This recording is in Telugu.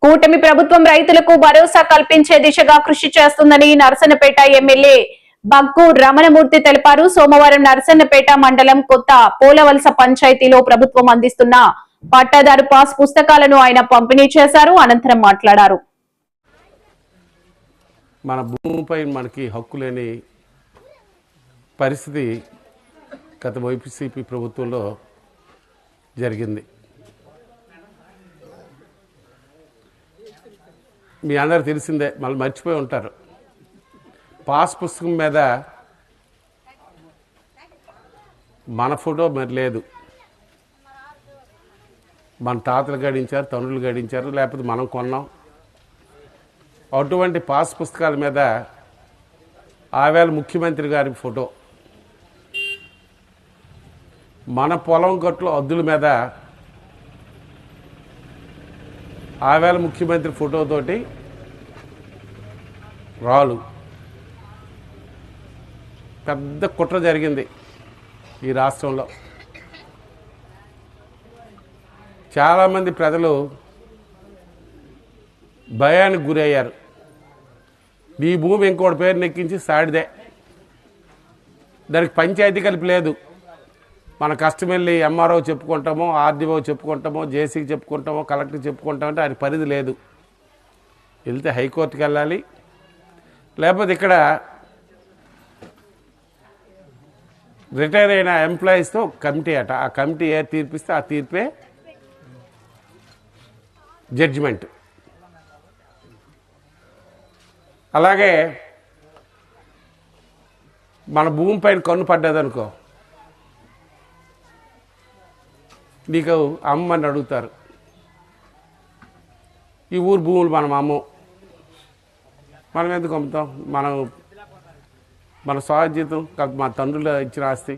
కూటమి ప్రభుత్వం రైతులకు భరోసా కల్పించే దిశగా కృషి చేస్తుందని నరసన్నపేట ఎమ్మెల్యే బగ్గు రమణమూర్తి తెలిపారు. సోమవారం నరసన్నపేట మండలం కొత్త పోలవలస పంచాయతీలో ప్రభుత్వం అందిస్తున్న పట్టాదారు పాస్ పుస్తకాలను ఆయన పంపిణీ చేశారు. అనంతరం మాట్లాడారు. మన భూమిపై మనకి హక్కు లేని పరిస్థితి గత వైసీపీ ప్రభుత్వంలో జరిగింది. మీ అందరు తెలిసిందే, మళ్ళీ మర్చిపోయి ఉంటారు. పాస్ పుస్తకం మీద మన ఫోటో మరి లేదు. మన తాతలు గడించారు, తండ్రులు గడించారు, లేకపోతే మనం కొన్నాం. అటువంటి పాస్ పుస్తకాల మీద ఆవేళ ముఖ్యమంత్రి గారి ఫోటో, మన పొలం గట్లు అద్దుల మీద ఆవేళ ముఖ్యమంత్రి ఫోటోతోటి రాళ్ళు. పెద్ద కుట్ర జరిగింది ఈ రాష్ట్రంలో. చాలామంది ప్రజలు భయానికి గురయ్యారు. ఈ భూమి ఇంకోటి పేరు నెక్కించి సాడిదే, దానికి పంచాయతీ కలిపి లేదు. మన కష్టం వెళ్ళి ఎంఆర్ఓ చెప్పుకుంటామో, ఆర్డీఓ చెప్పుకుంటామో, జేసీకి చెప్పుకుంటామో, కలెక్టర్కి చెప్పుకుంటామంటే ఆయన పరిధి లేదు. వెళ్తే హైకోర్టుకి వెళ్ళాలి, లేకపోతే ఇక్కడ రిటైర్ అయిన ఎంప్లాయీస్తో కమిటీ అట. ఆ కమిటీ ఏ తీర్పిస్తే ఆ తీర్పే జడ్జిమెంట్. అలాగే మన భూమి పైన కన్ను పడ్డదనుకో, నీకు అమ్మని అడుగుతారు. ఈ ఊరు భూములు మనం అమ్మం, మనం ఎందుకు అమ్ముతాం? మన స్వాధీతం మన తండ్రులు ఇచ్చిన ఆస్తి.